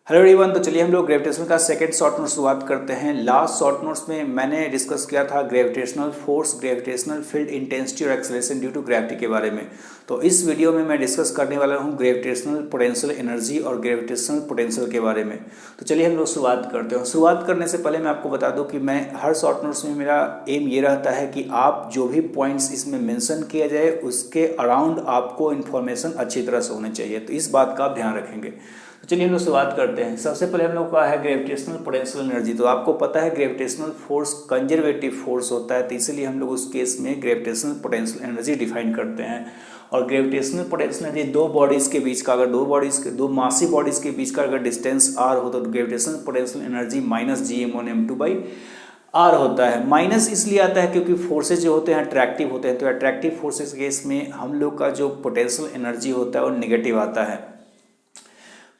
Hello everyone. तो चलिए हम लोग ग्रेविटेशन का सेकंड शॉर्ट नोट शुरुआत करते हैं। लास्ट शॉर्ट नोट्स में मैंने डिस्कस किया था gravitational force, gravitational field intensity और एक्सेलरेशन ड्यू टू ग्रेविटी के बारे में। तो इस वीडियो में मैं डिस्कस करने वाला हूँ ग्रेविटेशनल पोटेंशियल एनर्जी और ग्रेविटेशनल पोटेंशियल के बारे में। तो चलिए हम लोग शुरुआत करते हैं। शुरुआत करने से पहले मैं आपको बता दूँ कि मैं हर शॉर्ट नोट्स में मेरा एम ये रहता है कि आप जो भी पॉइंट्स इसमें मेंशन किया जाए उसके अराउंड आपको इन्फॉर्मेशन अच्छी तरह से होनी चाहिए, तो इस बात का आप ध्यान रखेंगे। तो चलिए हम लोग शुरुआत करते हैं। सबसे पहले हम लोग का है ग्रेविटेशनल पोटेंशियल एनर्जी। तो आपको पता है ग्रेविटेशनल फोर्स कंजर्वेटिव फोर्स होता है, तो इसीलिए हम लोग उस केस में ग्रेविटेशनल पोटेंशियल एनर्जी डिफाइन करते हैं। और ग्रेविटेशनल पोटेंशियल एनर्जी दो बॉडीज के बीच का, अगर दो मासी बॉडीज के बीच का अगर डिस्टेंस आर हो तो gravitational potential energy minus Gm1m2/r होता है। माइनस इसलिए आता है क्योंकि फोर्सेज जो होते हैं अट्रैक्टिव होते हैं, तो अट्रैक्टिव फोर्सेज के केस में हम लोग का जो पोटेंशियल एनर्जी होता है वो नेगेटिव आता है।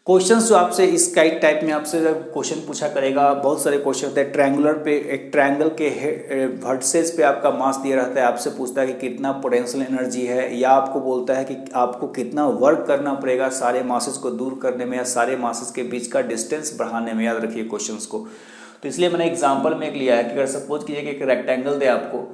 क्वेश्चंस जो आपसे इस टाइप में आपसे क्वेश्चन पूछा करेगा, बहुत सारे क्वेश्चन होते हैं। ट्रायंगुलर पे एक ट्रायंगल के वर्टिसेस पे आपका मास दिया रहता है, आपसे पूछता है कि कितना पोटेंशियल एनर्जी है, या आपको बोलता है कि आपको कितना वर्क करना पड़ेगा सारे मासेस को दूर करने में या सारे मासेस के बीच का डिस्टेंस बढ़ाने में। याद रखिए क्वेश्चंस को। तो इसलिए मैंने एग्जाम्पल में एक लिया है कि अगर सपोज कीजिए कि एक रेक्टेंगल दे आपको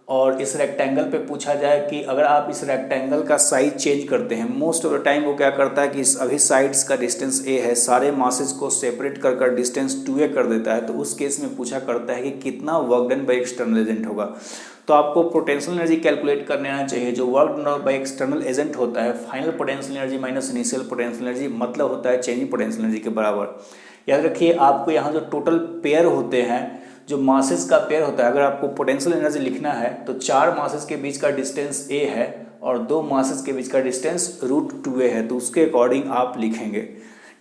और इस रेक्टेंगल पे पूछा जाए कि अगर आप इस रेक्टेंगल का साइज चेंज करते हैं, मोस्ट ऑफ द टाइम वो क्या करता है कि अभी साइड्स का डिस्टेंस a है, सारे मासेस को सेपरेट कर डिस्टेंस 2a कर देता है। तो उस केस में पूछा करता है कि कितना work done by external agent होगा। तो आपको पोटेंशियल एनर्जी कैलकुलेट करने आना चाहिए। जो work done by external agent होता है, final potential energy minus initial potential energy, मतलब होता है चेंजिंग पोटेंशियल एनर्जी के बराबर। याद रखिए आपको यहाँ जो टोटल पेयर होते हैं, जो मासेस का पेयर होता है, अगर आपको पोटेंशियल एनर्जी लिखना है तो 4 मासेस के बीच का डिस्टेंस a है और 2 मासेस के बीच का डिस्टेंस √2a है, तो उसके अकॉर्डिंग आप लिखेंगे।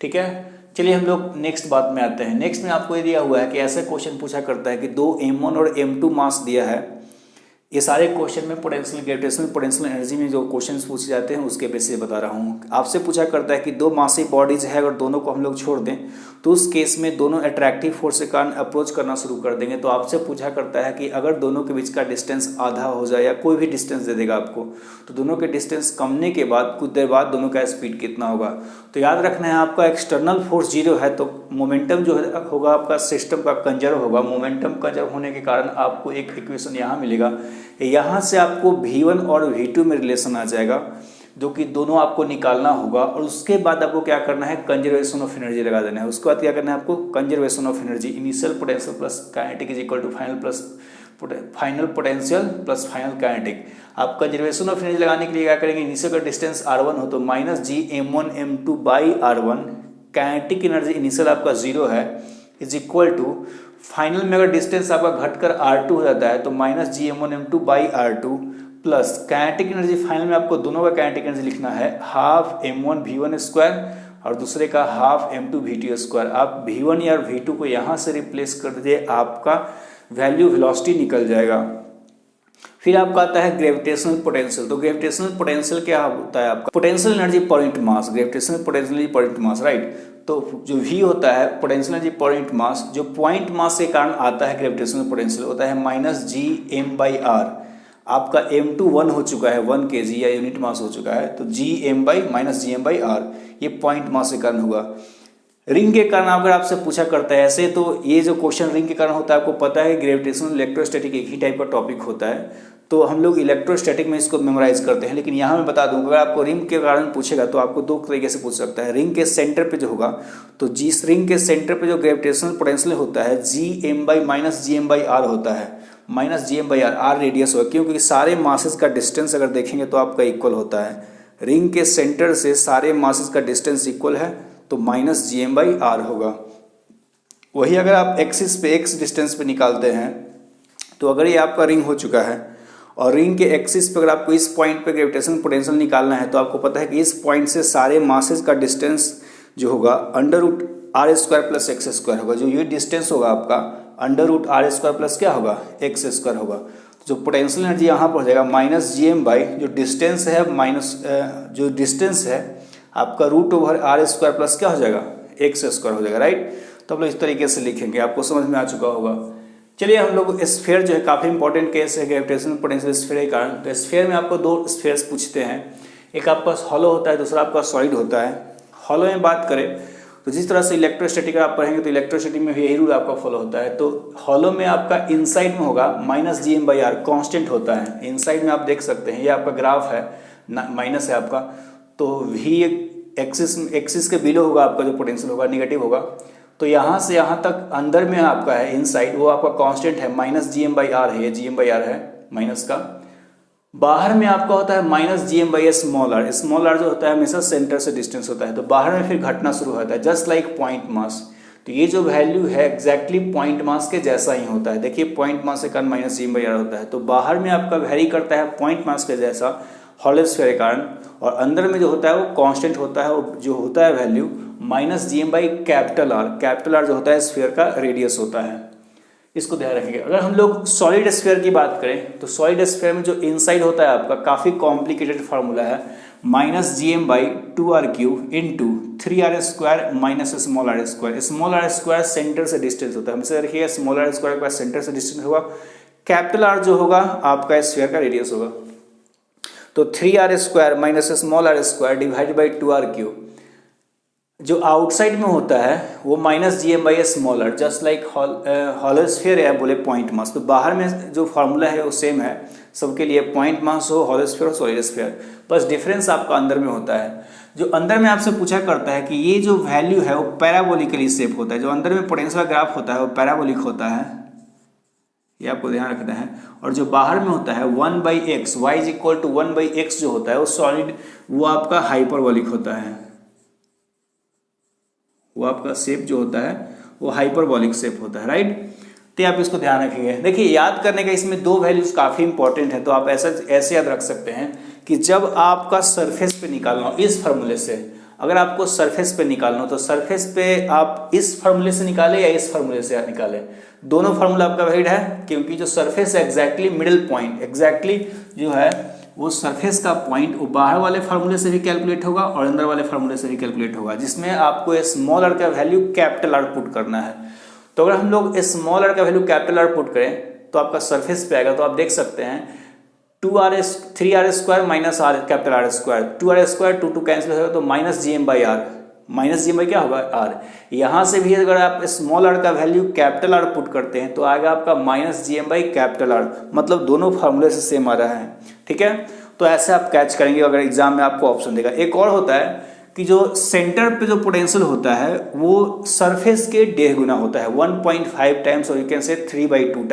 ठीक है, चलिए हम लोग नेक्स्ट बात में आते हैं। नेक्स्ट में आपको ये दिया हुआ है कि ऐसे क्वेश्चन पूछा करता है कि 2 m1 और m2 मास दिया है। ये सारे क्वेश्चन में पोटेंशियल ग्रेविटेशनल पोटेंशियल एनर्जी में जो क्वेश्चंस पूछे जाते हैं उसके बेस से बता रहा हूँ। आपसे पूछा करता है कि 2 मासी बॉडीज है, अगर दोनों को हम लोग छोड़ दें तो उस केस में दोनों अट्रैक्टिव फोर्स के कारण अप्रोच करना शुरू कर देंगे। तो आपसे पूछा करता है कि अगर दोनों के बीच का डिस्टेंस आधा हो जाए या कोई भी डिस्टेंस दे देगा आपको, तो दोनों के डिस्टेंस कमने के बाद कुछ देर बाद दोनों का स्पीड कितना होगा। तो याद रखना है आपका एक्सटर्नल फोर्स 0 है तो मोमेंटम जो होगा आपका सिस्टम का कंजर्व होगा। मोमेंटम कंजर्व होने के कारण आपको एक इक्वेशन यहाँ मिलेगा, यहाँ से आपको V1 और V2 में रिलेशन आ जाएगा, जो कि दोनों आपको निकालना होगा। और उसके बाद आपको क्या करना है, कंजर्वेशन ऑफ एनर्जी लगा देना है। उसके बाद क्या करना है आपको, conservation of energy, initial potential plus kinetic is equal to final potential plus final kinetic. आप कंजर्वेशन ऑफ एनर्जी लगाने के लिए क्या करेंगे, इनिशियल का डिस्टेंस r1 हो तो minus Gm1m2/r1, kinetic energy initial आपका 0 है, इज इक्वल टू फाइनल में अगर डिस्टेंस आपका घटकर r2 हो जाता है तो minus Gm1m2/r2 plus kinetic energy final में आपको दोनों का काइनेटिक एनर्जी लिखना है हाफ m1v1² और दूसरे का हाफ m2v2²। आप v1 या v2 को यहाँ से रिप्लेस कर दीजिए, आपका वैल्यू वेलोसिटी निकल जाएगा। फिर आपका आता है ग्रेविटेशनल पोटेंशियल। तो ग्रेविटेशनल पोटेंशियल क्या होता है आपका, potential energy per unit mass, gravitational potential energy per unit mass, right. तो जो v होता है potential energy per unit mass, जो पॉइंट मास के कारण आता है ग्रेविटेशनल पोटेंशियल होता है माइनस Gm/r। आपका m2 1 हो चुका है, 1 kg या यूनिट मास हो चुका है, तो Gm/r ये पॉइंट मास के कारण होगा। रिंग के कारण अगर आपसे पूछा करता है ऐसे, तो ये जो क्वेश्चन रिंग के कारण होता है, आपको पता है ग्रेविटेशनल इलेक्ट्रोस्टैटिक एक ही टाइप का टॉपिक होता है, तो हम लोग इलेक्ट्रोस्टैटिक में इसको मेमोराइज करते हैं। लेकिन यहाँ मैं बता दूँ, अगर आपको रिंग के कारण पूछेगा तो आपको 2 तरीके से पूछ सकता है। रिंग के सेंटर पे जो होगा, तो जिस रिंग के सेंटर पे जो ग्रेविटेशनल पोटेंशियल होता है Gm/r होता है, माइनस Gm/r, r रेडियस होगा, क्योंकि सारे मासेस का डिस्टेंस अगर देखेंगे तो आपका इक्वल होता है। रिंग के सेंटर से सारे मासेस का डिस्टेंस इक्वल है तो माइनस Gm/r होगा। वही अगर आप एक्सिस पे x डिस्टेंस पे निकालते हैं, तो अगर ये आपका रिंग हो चुका है और रिंग के एक्सिस पे अगर आपको इस पॉइंट पे ग्रेविटेशनल पोटेंशियल निकालना है, तो आपको पता है कि इस पॉइंट से सारे मासेस का डिस्टेंस जो होगा √r² प्लस x² होगा। जो ये डिस्टेंस होगा आपका √r² प्लस क्या होगा, x² होगा। जो पोटेंशियल एनर्जी यहाँ पर हो जाएगा माइनस Gm/ जो डिस्टेंस है माइनस जो डिस्टेंस है आपका √r² प्लस क्या हो जाएगा, x² हो जाएगा, राइट। तो हम लोग इस तरीके से लिखेंगे, आपको समझ में आ चुका होगा। चलिए हम लोग स्फीयर जो है काफ़ी इंपॉर्टेंट केस है ग्रेविटेशनल पोटेंशियल स्फीयर के कारण। तो स्फीयर में आपको 2 स्फीयर्स पूछते हैं, एक आपका हॉलो होता है, दूसरा आपका सॉलिड होता है। हॉलो में बात करें तो जिस तरह से इलेक्ट्रोस्टैटिक आप पढ़ेंगे तो इलेक्ट्रोस्टैटिक में भी यही रूल आपका फॉलो होता है। तो हॉलो में आपका इनसाइड में होगा -Gm/r कांस्टेंट होता है। इनसाइड में आप देख सकते हैं ये आपका ग्राफ है, माइनस है आपका, तो v एक्सिस के बिलो होगा आपका जो पोटेंशियल होगा नेगेटिव होगा। तो यहाँ से यहाँ तक अंदर में आपका है इनसाइड, वो आपका कांस्टेंट है -Gm/r है, ये Gm/r है माइनस का। बाहर में आपका होता है -Gm/s small r, small r जो होता है हमेशा सेंटर से डिस्टेंस होता है, तो बाहर में फिर घटना शुरू होता है जस्ट लाइक पॉइंट मास। तो ये जो वैल्यू है एग्जैक्टली पॉइंट मास के जैसा ही होता है। देखिए पॉइंट मास के कारण -Gm/r होता है, तो बाहर में आपका वेरी करता है पॉइंट मास के जैसा हॉलो स्फीयर के कारण, और अंदर में जो होता है वो कांस्टेंट होता है, वो जो होता है वैल्यू -Gm/R। कैपिटल R जो होता है स्फीयर का रेडियस होता है, इसको ध्यान रखेंगे। अगर हम लोग सॉलिड स्फीयर की बात करें तो सॉलिड स्फीयर में जो इनसाइड होता है आपका काफ़ी कॉम्प्लिकेटेड फार्मूला है, -Gm/2r³ into 3r² minus small r square. Small r square centre से डिस्टेंस होता है, हमेशा रखिएगा स्मॉल r स्क्वायर के पास सेंटर से डिस्टेंस होगा, कैपिटल R जो होगा आपका स्फीयर का रेडियस होगा। तो 3r² minus small r square divide by 2r³, जो आउटसाइड में होता है वो -Gm/s small r, just like hollow sphere है बोले पॉइंट मास। तो बाहर में जो फार्मूला है वो सेम है सबके लिए, पॉइंट मास हो हॉलो स्फीयर और सॉलिड स्फीयर, बस डिफरेंस आपका अंदर में होता है। जो अंदर में आपसे पूछा करता है कि ये जो वैल्यू है वो पैराबोलिकली शेप होता है, जो अंदर में पोटेंशियल ग्राफ होता है वो पैराबोलिक होता है, ये आपको ध्यान रखना है। और जो बाहर में होता है 1/x, y is equal to 1/x जो होता है वो सॉलिड, वो आपका हाइपरबोलिक होता है, वो आपका शेप जो होता है वो हाइपरबोलिक शेप होता है, राइट। तो आप इसको ध्यान रखेंगे। देखिए याद करने का इसमें दो वैल्यूज काफ़ी इंपॉर्टेंट है, तो आप ऐसे याद रख सकते हैं कि जब आपका सरफेस पे निकालना हो इस फार्मूले से, अगर आपको सरफेस पे निकालना हो तो सरफेस पे आप इस फार्मूले से निकालें या इस फार्मूले से निकालें, दोनों फार्मूला आपका वैलिड है, क्योंकि जो सरफेस है एग्जैक्टली मिडिल पॉइंट, एग्जैक्टली जो है वो सरफेस का पॉइंट वो बाहर वाले फार्मूले से भी कैलकुलेट होगा और अंदर वाले फार्मूले से भी कैलकुलेट होगा, जिसमें आपको स्मॉल r का वैल्यू कैपिटल R पुट करना है। तो अगर हम लोग स्मॉल r का वैल्यू कैपिटल R पुट करें तो आपका सरफेस पे आएगा, तो आप देख सकते हैं 3r² minus r capital R square, 2r² 2 cancel होगा तो -Gm/r, -Gm क्या होगा r। यहाँ से भी अगर आप स्मॉल r का वैल्यू कैपिटल R पुट करते हैं तो आएगा आपका -Gm/R, मतलब दोनों फार्मूले से सेम आ रहा है, ठीक है। तो ऐसे आप कैच करेंगे अगर एग्जाम में आपको ऑप्शन देगा। एक और होता है कि जो सेंटर पे जो पोटेंशियल होता है वो सरफेस के 1.5 गुना होता है, 1.5 टाइम्स, और you can say 3/2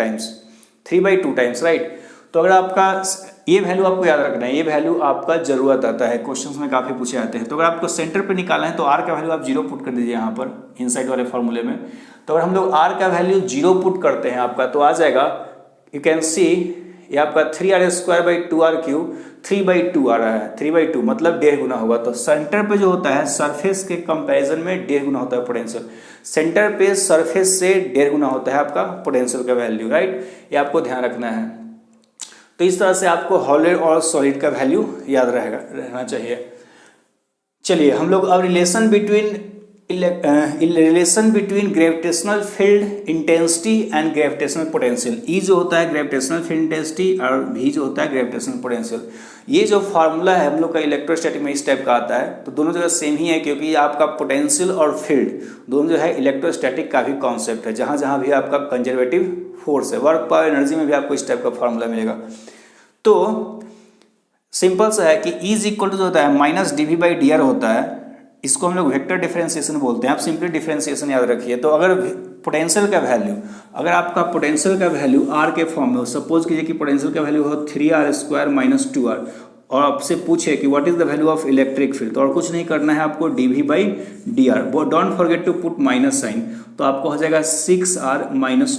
times, right. तो अगर आपका ये वैल्यू आपको याद रखना है, ये वैल्यू आपका जरूरत आता है, क्वेश्चंस में काफ़ी पूछे जाते हैं। तो अगर आपको सेंटर पे निकालना है तो r का वैल्यू आप 0 पुट कर दीजिए यहाँ पर इनसाइड वाले फार्मूले में। तो अगर हम लोग r का वैल्यू 0 पुट करते हैं आपका तो आ जाएगा, यू कैन सी ये आपका 3r²/2r³ 3/2 आ रहा है, 3/2 मतलब 1.5 गुना होगा। तो सेंटर पे जो होता है सरफेस के कंपैरिजन में 1.5 गुना होता है पोटेंशियल, सेंटर पे सरफेस से 1.5 गुना होता है आपका पोटेंशियल का वैल्यू, राइट। ये आपको ध्यान रखना है। तो इस तरह से आपको हॉलो और सॉलिड का वैल्यू याद रहना चाहिए। चलिए हम लोग अब relation between gravitational field intensity and gravitational potential, E जो होता है ग्रेविटेशनल फील्ड इंटेंसिटी और भी जो होता है ग्रेविटेशनल पोटेंशियल, ये जो फार्मूला है हम लोग का इलेक्ट्रोस्टैटिक में इस टाइप का आता है। तो दोनों जगह सेम ही है, क्योंकि आपका पोटेंशियल और फील्ड दोनों जो है इलेक्ट्रोस्टैटिक का भी कॉन्सेप्ट है, जहाँ जहाँ भी आपका कंजर्वेटिव फोर्स है, वर्क पावर एनर्जी में भी आपको इस टाइप का फार्मूला मिलेगा। तो सिंपल सा है कि E इज इक्वल टू जो होता है -dv/dr होता है, इसको हम लोग वेक्टर डिफरेंशिएशन बोलते हैं। आप सिंपली डिफरेंशिएशन याद रखिए। तो अगर पोटेंशियल का वैल्यू, अगर आपका पोटेंशियल का वैल्यू r के फॉर्म में हो, सपोज कीजिए कि पोटेंशियल का वैल्यू हो 3r² - 2r, और आपसे पूछे कि what is the value of electric field, तो और कुछ नहीं करना है आपको, dv/dr, don't forget to put minus sign, तो आपको हो जाएगा 6r -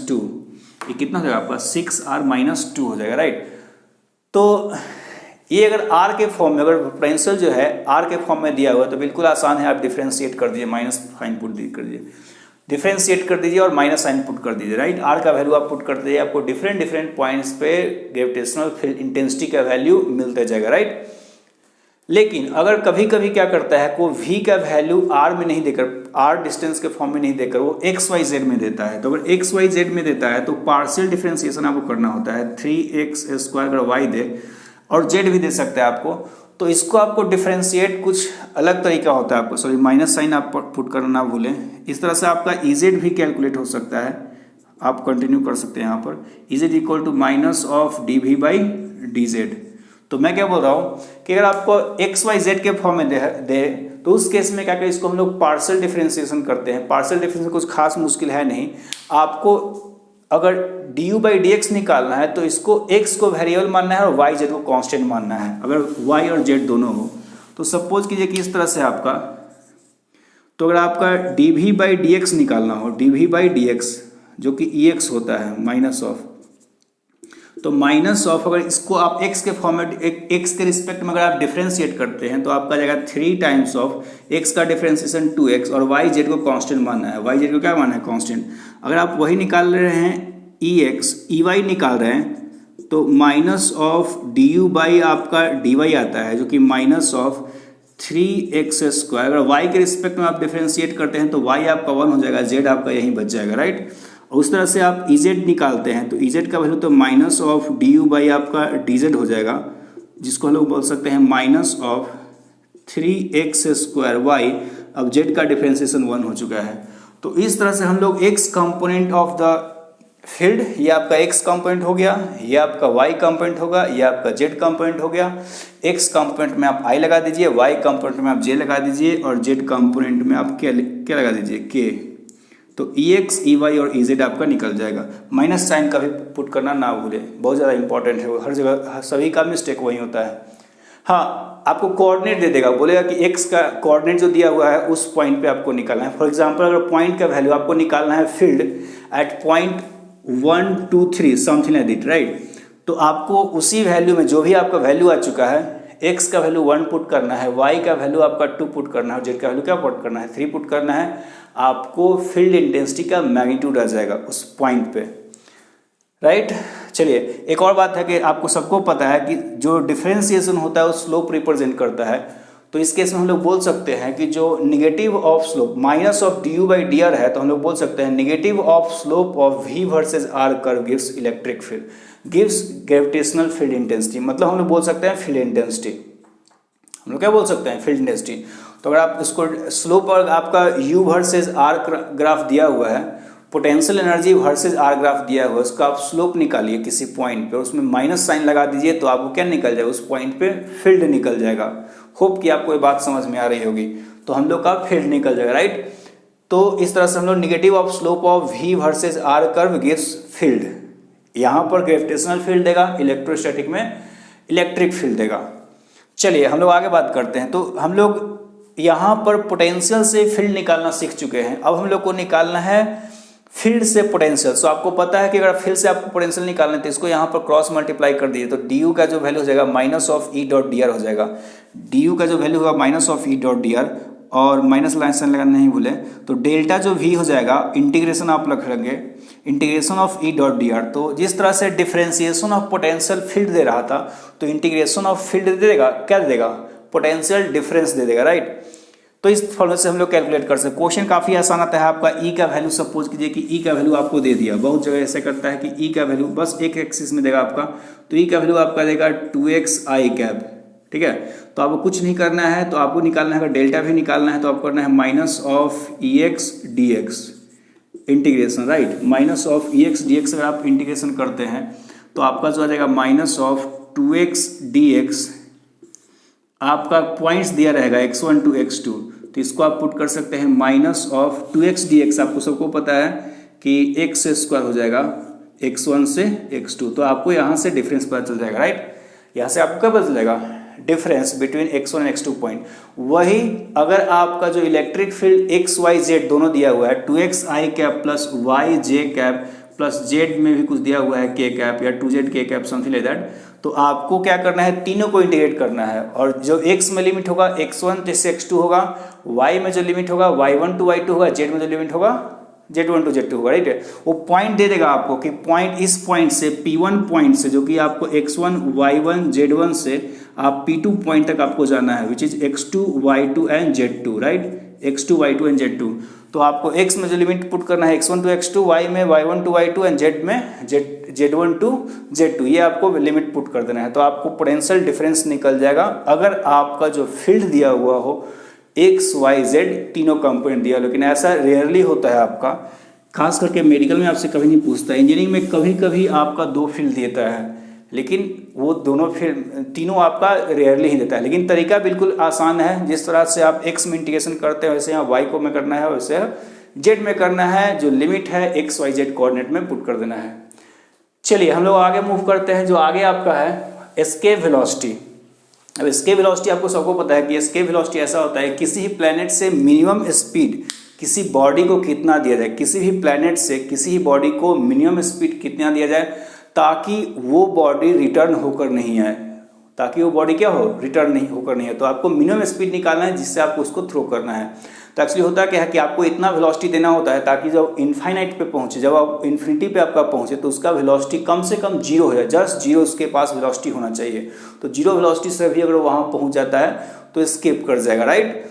2, ये कितना हो जाएगा आपका 6r - 2 हो जाएगा, राइट। तो ये अगर r के फॉर्म में, अगर पोटेंशियल जो है r के फॉर्म में दिया हुआ है तो बिल्कुल आसान है, आप डिफरेंशिएट कर दीजिए, माइनस साइन पुट कर दीजिए, डिफरेंशिएट कर दीजिए और माइनस साइन पुट कर दीजिए, राइट। r का वैल्यू आप पुट कर दीजिए, आपको डिफरेंट पॉइंट्स पे ग्रेविटेशनल फील्ड इंटेंसिटी का वैल्यू मिलता जाएगा, राइट। लेकिन अगर कभी कभी क्या करता है, को v का वैल्यू r में नहीं देकर, r डिस्टेंस के फॉर्म में नहीं देकर वो xyz में देता है। तो अगर xyz में देता है तो पार्शियल डिफरेंशिएशन आपको करना होता है, 3x² अगर y दे और z भी दे सकता है आपको, तो इसको आपको डिफ्रेंशिएट कुछ अलग तरीका होता है, आपको सॉरी माइनस साइन आप पुट करना ना भूलें। इस तरह से आपका इजेड भी कैलकुलेट हो सकता है, आप कंटिन्यू कर सकते हैं यहाँ पर। E Z equal to minus of D V by D Z. तो मैं क्या बोल रहा हूँ कि अगर आपको एक्स वाई जेड के फॉर्म में दे तो उस केस में क्या करें, इसको हम लोग पार्शियल डिफरेंशिएशन करते हैं। पार्शियल डिफरेंशिएशन कुछ खास मुश्किल है नहीं। आपको अगर D U by D X निकालना है तो इसको x को वेरिएबल मानना है और y जेड को कांस्टेंट मानना है, अगर y और z दोनों हो। तो सपोज कीजिए कि इस तरह से आपका, तो अगर आपका D V by D X निकालना हो, D V by D X जो कि ई एक्स होता है माइनस ऑफ, तो माइनस ऑफ अगर इसको आप x के फॉर्मेट x के रिस्पेक्ट में अगर आप डिफरेंशिएट करते हैं तो आपका जाएगा 3 टाइम्स ऑफ x का डिफरेंशिएशन 2x और y जेड को कांस्टेंट मानना है। y जेड को क्या मानना है, कांस्टेंट। अगर आप वही निकाल रहे हैं ex ey निकाल रहे हैं तो minus of D U by आपका डी वाई आता है जो कि माइनस ऑफ 3x स्क्वायर। अगर y के रिस्पेक्ट में आप डिफरेंशिएट करते हैं तो y आपका 1 हो जाएगा, z आपका यहीं बच जाएगा, राइट। उस तरह से आप इजेड निकालते हैं तो इजेड का वैल्यू तो minus of D U by आपका डी जेड हो जाएगा, जिसको हम लोग बोल सकते हैं minus of 3x square Y. अब जेड का डिफरेंशिएशन 1 हो चुका है। तो इस तरह से हम लोग x component of the field, ये आपका x कंपोनेंट हो गया, ये आपका y कंपोनेंट होगा, ये आपका z कंपोनेंट हो गया। x कंपोनेंट में आप i लगा दीजिए, y कंपोनेंट में आप j लगा दीजिए और z कंपोनेंट में आप क्या लगा दीजिए, k। तो ex ey और ez आपका निकल जाएगा। माइनस साइन का भी पुट करना ना भूले, बहुत ज़्यादा इंपॉर्टेंट है वो, हर जगह सभी का मिस्टेक वही होता है। हाँ, आपको कोऑर्डिनेट दे देगा, बोलेगा कि x का कोऑर्डिनेट जो दिया हुआ है उस पॉइंट पे आपको निकालना है। फॉर एग्जांपल अगर पॉइंट का वैल्यू आपको निकालना है field at point 1 2 3 something like that, right. तो आपको उसी वैल्यू में जो भी आपका वैल्यू आ चुका है, x का वैल्यू 1 पुट करना है, y का वैल्यू आपका 2 पुट करना है और z का वैल्यू क्या पुट करना है, 3 पुट करना है। आपको फील्ड इंटेंसिटी का मैग्नीट्यूड आ जाएगा उस पॉइंट पे, राइट। चलिए, एक और बात है कि आपको सबको पता है कि जो डिफरेंशिएशन होता है वो स्लोप रिप्रेजेंट करता है। तो इस केस में हम लोग बोल सकते हैं कि जो negative of slope minus of D U by D R है, तो हम लोग बोल सकते हैं negative of slope of v versus r curve gives electric field, gives gravitational field intensity. मतलब हम लोग बोल सकते हैं फील्ड इंटेंसिटी। हम लोग क्या बोल सकते हैं, फील्ड इंटेंसिटी। तो अगर आप इसको स्लोप और आपका u वर्सेज r ग्राफ दिया हुआ है, potential energy versus r graph दिया हुआ है, उसका आप स्लोप निकालिए किसी पॉइंट पे, उसमें माइनस साइन लगा दीजिए तो आपको क्या निकल जाएगा, उस पॉइंट पे फील्ड निकल जाएगा। होप कि आपको ये बात समझ में आ रही होगी। तो हम लोग का फील्ड निकल जाएगा, राइट। तो इस तरह से हम लोग negative of slope of v versus r curve gives field, यहाँ पर ग्रेविटेशनल फील्ड देगा, इलेक्ट्रोस्टैटिक में इलेक्ट्रिक फील्ड देगा। चलिए हम लोग आगे बात करते हैं। तो हम लोग यहाँ पर पोटेंशियल से फील्ड निकालना सीख चुके हैं, अब हम लोग को निकालना है फील्ड से पोटेंशियल। सो आपको पता है कि अगर फील्ड से आपको पोटेंशियल निकालना है तो इसको यहाँ पर क्रॉस मल्टीप्लाई कर दीजिए, तो डी यू का जो वैल्यू हो जाएगा minus of E dot D R हो जाएगा। डी यू का जो वैल्यू होगा minus of E dot D R, और माइनस लाइन साइन लगाना नहीं भूले। तो डेल्टा जो वी हो जाएगा, इंटीग्रेशन आप रख लेंगे integration of E dot D R. तो जिस तरह से डिफरेंशिएशन ऑफ पोटेंशियल फील्ड दे रहा था, तो इंटीग्रेशन ऑफ फील्ड दे देगा, क्या दे देगा, पोटेंशियल डिफरेंस दे देगा, राइट। तो इस फॉर्मूले से हम लोग कैलकुलेट कर सकते हैं। क्वेश्चन काफ़ी आसान आता है आपका। ई का वैल्यू सपोज कीजिए कि ई का वैल्यू आपको दे दिया, बहुत जगह ऐसे करता है कि ई का वैल्यू बस एक एक्सिस में देगा आपका, तो ई का वैल्यू आपका देगा 2x i कैप, ठीक है। तो आपको कुछ नहीं करना है, तो आपको निकालना है, अगर डेल्टा भी निकालना है तो आपको करना है minus of E x D x integration, right. Minus of E x D x अगर आप इंटीग्रेशन करते हैं तो आपका जो आ जाएगा माइनस ऑफ 2x dx, आपका पॉइंट्स दिया रहेगा x1 to x2, तो इसको आप पुट कर सकते हैं माइनस ऑफ 2x dx। आपको सबको पता है कि x स्क्वायर हो जाएगा x1 से x2, तो आपको यहाँ से डिफरेंस पता चल जाएगा, राइट। यहाँ से आपको क्या पता चल जाएगा, difference between x1 and x2 point. वही अगर आपका जो electric field x y z दोनों दिया हुआ है, 2x i cap plus y j cap plus z में भी कुछ दिया हुआ है k कैप या 2z k cap something like that, तो आपको क्या करना है, तीनों को इंटीग्रेट करना है। और जो x में लिमिट होगा x1 से x2 होगा, y में जो लिमिट होगा y1 to y2 होगा, z में जो लिमिट होगा z1 to z2 होगा, राइट। वो पॉइंट दे देगा आपको कि पॉइंट इस पॉइंट से P1 पॉइंट से, जो कि आपको x1 y1 z1 से आप P2 पॉइंट तक आपको जाना है, which is x2 y2 and z2, right. x2 y2 and z2। तो आपको x में जो लिमिट पुट करना है x1 टू x2, y में y1 to y2 and z में z1 टू z2, ये आपको लिमिट पुट कर देना है। तो आपको पोटेंशियल डिफरेंस निकल जाएगा अगर आपका जो फील्ड दिया हुआ हो x y z तीनों कंपोनेंट दिया, लेकिन ऐसा रेयरली होता है आपका, खास करके मेडिकल में आपसे कभी नहीं पूछता। इंजीनियरिंग में कभी कभी आपका 2 फील्ड देता है, लेकिन वो दोनों फील्ड तीनों आपका रेयरली ही देता है। लेकिन तरीका बिल्कुल आसान है, जिस तरह से आप x में इंटीग्रेशन करते हैं वैसे यहाँ y को में करना है, वैसे z में करना है। जो लिमिट है x y z कोऑर्डिनेट में पुट कर देना है। चलिए हम लोग आगे मूव करते हैं। जो आगे आपका है एस्केप वेलोसिटी। अब एस्केप वेलोसिटी आपको सबको पता है कि एस्केप वेलोसिटी ऐसा होता है किसी भी प्लैनेट से मिनिमम स्पीड किसी बॉडी को कितना दिया जाए, किसी भी प्लैनेट से किसी भी बॉडी को मिनिमम स्पीड कितना दिया जाए ताकि वो बॉडी रिटर्न होकर नहीं आए, ताकि वो बॉडी क्या हो, रिटर्न नहीं होकर नहीं है। तो आपको मिनिमम स्पीड निकालना है जिससे आपको उसको थ्रो करना है। तो एक्चुअली होता क्या है कि आपको इतना वेलोसिटी देना होता है ताकि जब इनफाइनाइट पे पहुंचे, जब आप इन्फिनिटी पे आपका पहुंचे तो उसका वेलोसिटी कम से कम 0 हो जाए, जस्ट 0 उसके पास वेलोसिटी होना चाहिए। तो 0 वेलोसिटी से भी अगर वहाँ पहुँच जाता है तो स्केप कर जाएगा, राइट।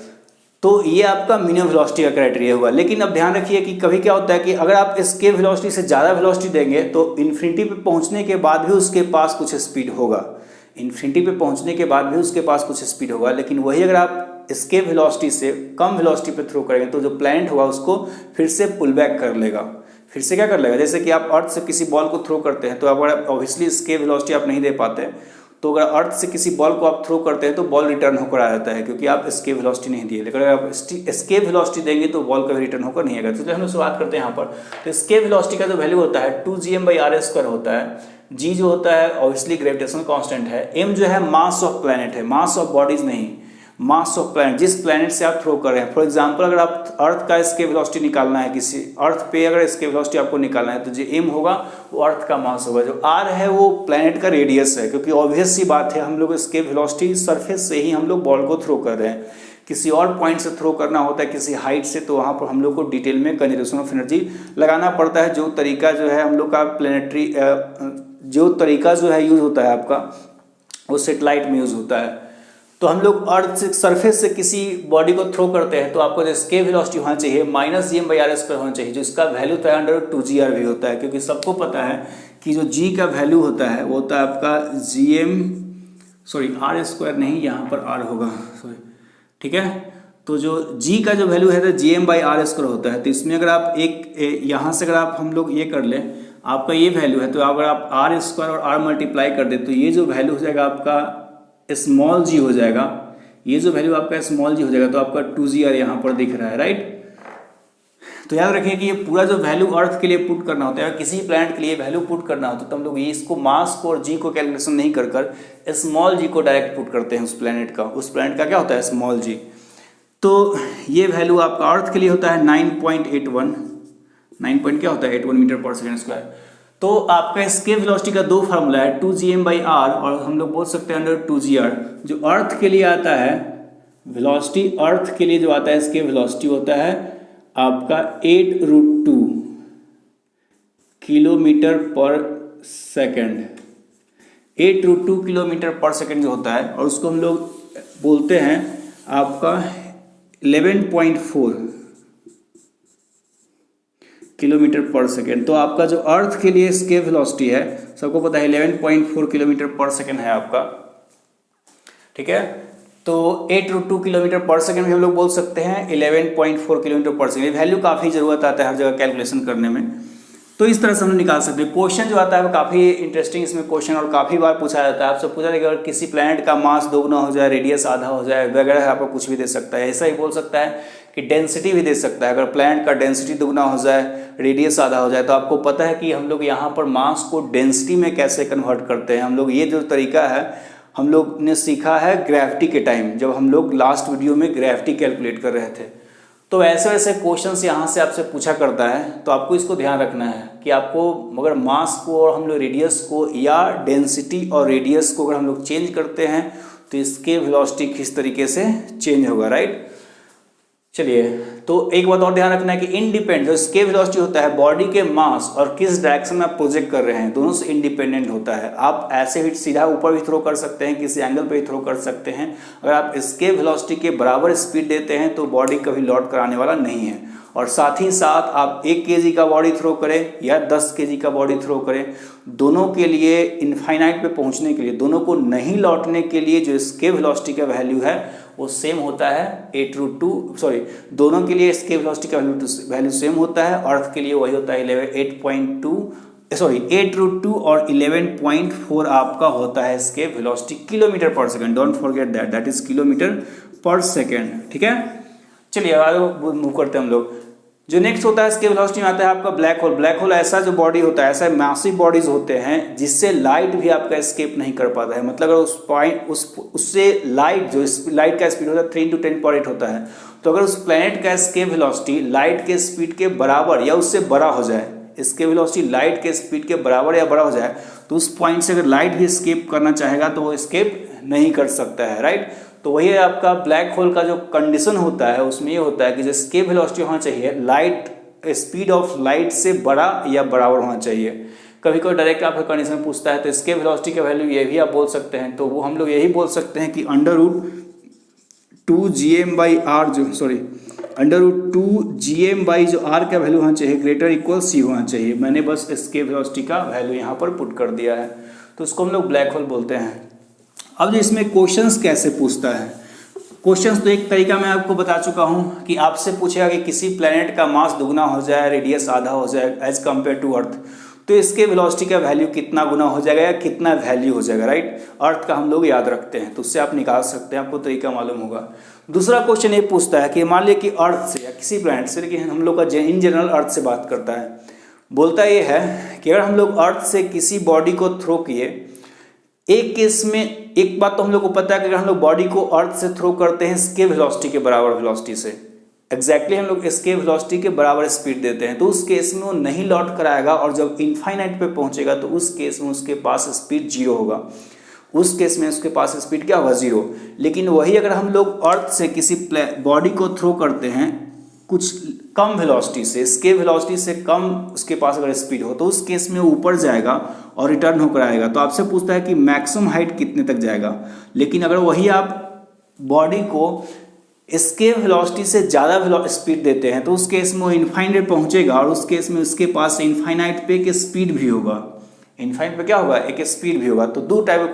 तो ये आपका मिनिमम वेलोसिटी का क्राइटेरिया हुआ। लेकिन अब ध्यान रखिए कि कभी क्या होता है कि अगर आप एस्केप वेलोसिटी से ज़्यादा वेलोसिटी देंगे तो इन्फिनिटी पे पहुंचने के बाद भी उसके पास कुछ स्पीड होगा, इन्फिनिटी पे पहुंचने के बाद भी उसके पास कुछ स्पीड होगा। लेकिन वही अगर आप एस्केप वेलोसिटी से कम वेलोसिटी पे थ्रो करेंगे तो जो प्लैनेट होगा उसको फिर से पुल बैक कर लेगा, फिर से क्या कर लेगा। जैसे कि आप अर्थ से किसी बॉल को थ्रो करते हैं तो अगर ऑब्वियसली एस्केप वेलोसिटी आप नहीं दे पाते, तो अगर अर्थ से किसी बॉल को आप थ्रो करते हैं तो बॉल रिटर्न होकर आ जाता है क्योंकि आप एस्केप वेलोसिटी नहीं दिए। लेकिन अगर आप एस्केप वेलोसिटी देंगे तो बॉल कभी रिटर्न होकर नहीं आएगा। तो हम लोग शुरुआत करते हैं यहाँ पर। तो एस्केप वेलोसिटी का जो वैल्यू होता है 2gm/r² होता है। g जो होता है ऑब्वियसली ग्रेविटेशनल कांस्टेंट है। m जो है मास ऑफ प्लैनेट है, मास ऑफ बॉडीज नहीं, मास ऑफ प्लैनेट, जिस प्लैनेट से आप थ्रो कर रहे हैं। फॉर एग्जांपल अगर आप अर्थ का एस्केप वेलोसिटी निकालना है, किसी अर्थ पे अगर एस्केप वेलोसिटी आपको निकालना है तो जो m होगा वो अर्थ का मास होगा, जो r है वो प्लैनेट का रेडियस है। क्योंकि ऑब्वियस सी बात है हम लोग एस्केप वेलोसिटी सरफेस से ही हम लोग बॉल को थ्रो कर रहे हैं, किसी और पॉइंट से थ्रो करना होता है किसी हाइट से, तो वहाँ पर हम लोग को डिटेल में कंजर्वेशन ऑफ एनर्जी लगाना पड़ता है। जो तरीका जो है हम लोग का प्लैनेटरी जो तरीका जो है यूज होता है आपका वो सेटेलाइट में यूज होता है। तो हम लोग अर्थ से सरफेस से किसी बॉडी को थ्रो करते हैं तो आपको जो एस्केप वेलोसिटी होना चाहिए -gm/r² होना चाहिए, जो इसका वैल्यू तो √2gr भी होता है। क्योंकि सबको पता है कि जो g का वैल्यू होता है वो होता है आपका r² नहीं, यहाँ पर r होगा, सॉरी, ठीक है। तो जो g का जो वैल्यू है तो gm/r² होता है। तो इसमें अगर आप यहाँ से अगर आप हम लोग ये कर लें, आपका ये वैल्यू है, तो अगर आप r² और r मल्टीप्लाई कर दे तो ये जो वैल्यू हो जाएगा आपका स्मॉल g हो जाएगा, ये जो वैल्यू आपका स्मॉल g हो जाएगा। तो आपका 2gr यहाँ पर दिख रहा है, राइट। तो याद रखिए कि ये पूरा जो वैल्यू अर्थ के लिए पुट करना होता है, किसी प्लैनेट के लिए वैल्यू पुट करना होता है तो हम लोग ये इसको मास को और g को कैलकुलेशन नहीं कर स्मॉल g को डायरेक्ट पुट करते हैं उस प्लैनेट का क्या होता है, स्मॉल g। तो ये वैल्यू आपका अर्थ के लिए होता है 9.81 क्या होता है 81 मीटर/सेकंड²। तो आपका एस्केप वेलोसिटी का 2 फार्मूला है, 2gm/r और हम लोग बोल सकते हैं √2gr। जो अर्थ के लिए आता है वेलोसिटी, अर्थ के लिए जो आता है एस्केप वेलोसिटी होता है आपका 8√2 किलोमीटर/सेकंड, 8√2 किलोमीटर/सेकंड जो होता है, और उसको हम लोग बोलते हैं आपका 11.4 किलोमीटर/सेकंड। तो आपका जो अर्थ के लिए एस्केप वेलोसिटी है सबको पता है 11.4 किलोमीटर/सेकंड है आपका, ठीक है। तो 8√2 किलोमीटर/सेकंड भी हम लोग बोल सकते हैं 11.4 किलोमीटर/सेकंड। वैल्यू काफ़ी ज़रूरत आता है हर जगह कैलकुलेशन करने में, तो इस तरह से हम निकाल सकते हैं। क्वेश्चन जो आता है वो काफ़ी इंटरेस्टिंग इसमें क्वेश्चन और काफ़ी बार पूछा जाता है। आपसे पूछा जाएगा अगर किसी प्लैनेट का मास दोगुना हो जाए, रेडियस आधा हो जाए वगैरह, आपको कुछ भी दे सकता है। ऐसा ही बोल सकता है कि डेंसिटी भी दे सकता है, अगर प्लैनेट का डेंसिटी दुगना हो जाए, रेडियस आधा हो जाए। तो आपको पता है कि हम लोग यहाँ पर मास को डेंसिटी में कैसे कन्वर्ट करते हैं। हम लोग ये जो तरीका है हम लोग ने सीखा है ग्रेविटी के टाइम, जब हम लोग लास्ट वीडियो में ग्रेविटी कैलकुलेट कर रहे थे। तो ऐसे वैसे क्वेश्चंस यहाँ से आपसे पूछा करता है, तो आपको इसको ध्यान रखना है कि आपको अगर मास को और हम लोग रेडियस को या डेंसिटी और रेडियस को अगर हम लोग चेंज करते हैं तो इसके वेलोसिटी किस तरीके से चेंज होगा, राइट। चलिए तो एक बात और ध्यान रखना है कि इंडिपेंडेंट जो एस्केप वेलोसिटी होता है बॉडी के मास और किस डायरेक्शन में आप प्रोजेक्ट कर रहे हैं दोनों से इंडिपेंडेंट होता है। आप ऐसे ही सीधा ऊपर भी थ्रो कर सकते हैं, किसी एंगल पे भी थ्रो कर सकते हैं। अगर आप एस्केप वेलोसिटी के बराबर स्पीड देते हैं तो बॉडी कभी लौट कर आने वाला नहीं है। और साथ ही साथ आप 1 kg का बॉडी थ्रो करें या 10 kg का बॉडी थ्रो करें, दोनों के लिए इनफाइनाइट पे पहुंचने के लिए, दोनों को नहीं लौटने के लिए जो एस्केप वेलोसिटी का वैल्यू है वो सेम होता है 8√2 दोनों के लिए एस्केप वेलोसिटी का वैल्यू सेम होता है। अर्थ के लिए वही होता है 8√2 और 11.4 आपका होता है एस्केप वेलोसिटी किलोमीटर पर second. Don't forget that is kilometre पर सेकंड। ठीक है, चलिए आगे मूव करते हैं हम लोग। जो नेक्स्ट होता है एस्केप वेलोसिटी में आता है आपका ब्लैक होल। ब्लैक होल ऐसा जो बॉडी होता है, ऐसा मैसिव बॉडीज होते हैं जिससे लाइट भी आपका एस्केप नहीं कर पाता है। मतलब अगर उस पॉइंट उससे लाइट का स्पीड होता है 3 × 10⁸ होता है, तो अगर उस प्लैनेट का एस्केप वेलोसिटी लाइट के स्पीड के बराबर या उससे बड़ा हो जाए, एस्केप वेलोसिटी लाइट के स्पीड के बराबर या बड़ा हो जाए, तो उस पॉइंट से अगर लाइट भी एस्केप करना चाहेगा तो वो एस्केप नहीं कर सकता है, राइट। तो वही आपका ब्लैक होल का जो कंडीशन होता है उसमें ये होता है कि जो एस्केप वेलोसिटी होना चाहिए लाइट स्पीड ऑफ लाइट से बड़ा या बराबर होना चाहिए। कभी कोई डायरेक्ट आपका कंडीशन पूछता है तो एस्केप वेलोसिटी का वैल्यू ये भी आप बोल सकते हैं, तो वो हम लोग यही बोल सकते हैं कि √2gm/r जो r का वैल्यू होना चाहिए ग्रेटर इक्वल c होना चाहिए। मैंने बस एस्केप वेलोसिटी का वैल्यू यहाँ पर पुट कर दिया है, तो उसको हम लोग ब्लैक होल बोलते हैं। अब जो इसमें क्वेश्चंस कैसे पूछता है, क्वेश्चंस तो एक तरीका मैं आपको बता चुका हूँ कि आपसे पूछेगा कि किसी प्लेनेट का मास दुगना हो जाए, रेडियस आधा हो जाए एज कम्पेयर टू अर्थ, तो इसके वेलोसिटी का वैल्यू कितना गुना हो जाएगा या कितना वैल्यू हो जाएगा, राइट। अर्थ का हम लोग याद रखते हैं तो उससे आप निकाल सकते हैं, आपको तरीका मालूम होगा। दूसरा क्वेश्चन ये पूछता है कि मान लिया कि अर्थ से या किसी प्लेनेट से, लेकिन हम लोग का इन जनरल अर्थ से बात करता है, बोलता ये है कि अगर हम लोग अर्थ से किसी बॉडी को थ्रो किए, एक केस में एक बात तो हम लोग को पता है कि अगर हम लोग बॉडी को अर्थ से थ्रो करते हैं एस्केप वेलोसिटी के बराबर वेलोसिटी से, एग्जैक्टली हम लोग एस्केप वेलोसिटी के बराबर स्पीड देते हैं, तो उस केस में वो नहीं लौट कर आएगा और जब इनफाइनाइट पे पहुंचेगा तो उस केस में उसके पास स्पीड 0 होगा। उस केस में उसके पास स्पीड क्या होगा, 0। लेकिन वही अगर हम लोग अर्थ से किसी बॉडी को थ्रो करते हैं कुछ कम वेलोसिटी से, एस्केप वेलोसिटी से कम उसके पास अगर स्पीड हो, तो उस केस में वो ऊपर जाएगा और रिटर्न होकर आएगा। तो आपसे पूछता है कि मैक्सिमम हाइट कितने तक जाएगा। लेकिन अगर वही आप बॉडी को एस्केप वेलोसिटी से ज़्यादा स्पीड देते हैं तो उस केस में वो इनफाइनाइट पहुंचेगा और उस केस में उसके पास इनफाइनाइट पे एक स्पीड भी होगा। इनफाइनाइट पे क्या होगा, एक स्पीड भी होगा। तो दो टाइप के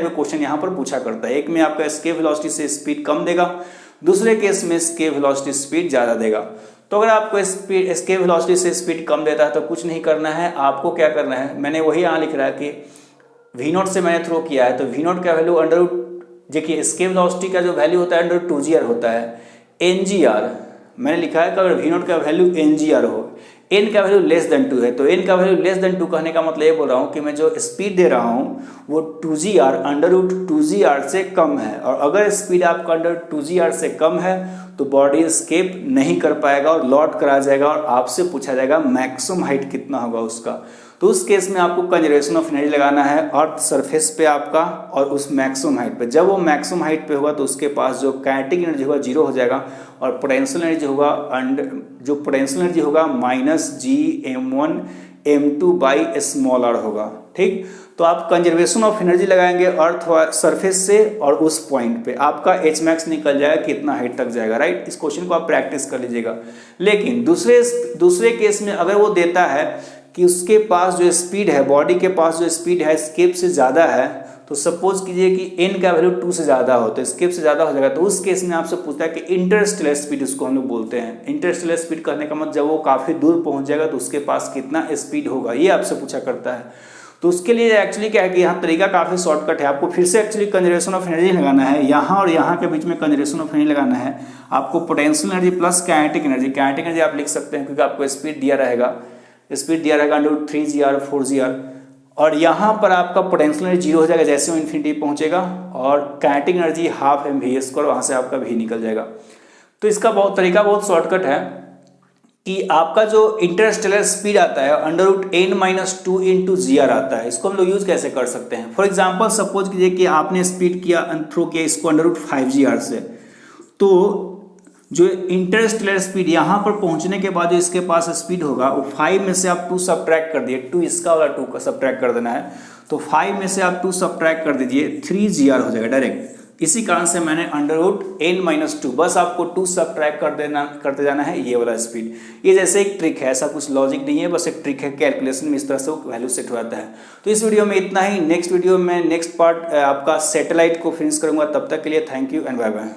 क्वेश्चन यहाँ पर पूछा करता है। एक में आपका एस्केप वेलोसिटी से स्पीड कम देगा, दूसरे केस में एस्केप वेलोसिटी स्पीड ज़्यादा देगा। तो अगर आपको एस्केप वेलोसिटी से स्पीड कम देता है तो कुछ नहीं करना है, आपको क्या करना है, मैंने वही यहाँ लिख रहा है कि v0 से मैंने थ्रो किया है तो v0 का वैल्यू देखिए एस्केप वेलोसिटी का जो वैल्यू होता है √2gr होता है। ngr मैंने लिखा है कि अगर v0 का वैल्यू ngr हो, n का वैल्यू लेस देन 2 है, तो n का वैल्यू लेस देन 2 कहने का मतलब ये बोल रहा हूँ कि मैं जो स्पीड दे रहा हूँ वो 2gr √2gr से कम है। और अगर स्पीड आपका √2gr से कम है तो बॉडी एस्केप नहीं कर पाएगा और लौट कर आ जाएगा और आपसे पूछा जाएगा मैक्सिमम हाइट कितना होगा उसका। तो उस केस में आपको कंजर्वेशन ऑफ एनर्जी लगाना है अर्थ सरफेस पे आपका और उस मैक्सिमम हाइट पे। जब वो मैक्सिमम हाइट पे होगा तो उसके पास जो काइनेटिक एनर्जी होगा 0 हो जाएगा और पोटेंशियल एनर्जी होगा -GM1m2/r होगा, ठीक। तो आप कंजर्वेशन ऑफ एनर्जी लगाएंगे अर्थ सरफेस से और उस पॉइंट पे आपका एच मैक्स निकल जाएगा कितना हाइट तक जाएगा, राइट। इस क्वेश्चन को आप प्रैक्टिस कर लीजिएगा। लेकिन दूसरे केस में अगर वो देता है कि उसके पास जो स्पीड है, बॉडी के पास जो स्पीड है एस्केप से ज़्यादा है, तो सपोज कीजिए कि n का वैल्यू 2 से ज़्यादा हो तो एस्केप से ज़्यादा हो जाएगा, तो उस केस में आपसे पूछता है कि इंटरस्टेलर स्पीड, उसको हम लोग बोलते हैं। इंटरस्टेलर स्पीड कहने का मतलब जब वो काफ़ी दूर पहुंच जाएगा तो उसके पास कितना स्पीड होगा, ये आपसे पूछा करता है। तो उसके लिए एक्चुअली क्या है कि यहाँ तरीका काफ़ी शॉर्टकट है। आपको फिर से एक्चुअली कंजर्वेशन ऑफ एनर्जी लगाना है, यहाँ और यहाँ के बीच में कंजर्वेशन ऑफ एनर्जी लगाना है। आपको potential energy plus kinetic energy आप लिख सकते हैं क्योंकि आपको स्पीड दिया रहेगा √3gr 4gr, और यहाँ पर आपका पोटेंशियल एनर्जी 0 हो जाएगा जैसे वो इन्फिनिटी पहुँचेगा और काइनेटिक एनर्जी ½ वहाँ से आपका v निकल जाएगा। तो इसका तरीका बहुत शॉर्टकट है कि आपका जो इंटरस्टेलर स्पीड आता है √n-2 × gr आता है। इसको हम लोग यूज कैसे कर सकते हैं। फॉर एग्जांपल सपोज कीजिए कि आपने स्पीड थ्रो किया इसको √5gr से, तो जो इंटरस्टेलर स्पीड यहाँ पर पहुँचने के बाद जो इसके पास स्पीड होगा वो 5 में से आप 2 सब्ट्रैक्ट कर दिए, 2 इसका वाला 2 का सब्ट्रैक्ट कर देना है, तो 5 में से आप 2 सब्ट्रैक्ट कर दीजिए, 3GR हो जाएगा डायरेक्ट। इसी कारण से मैंने √n-2, बस आपको 2 सब्ट्रैक्ट करते जाना है ये वाला स्पीड। ये जैसे एक ट्रिक है, ऐसा कुछ लॉजिक नहीं है, बस एक ट्रिक है, कैलकुलेशन में इस तरह से वो वैल्यू सेट हो जाता है। तो इस वीडियो में इतना ही। नेक्स्ट वीडियो में नेक्स्ट पार्ट आपका सैटेलाइट को फिनिश करूंगा। तब तक के लिए thank you and bye bye.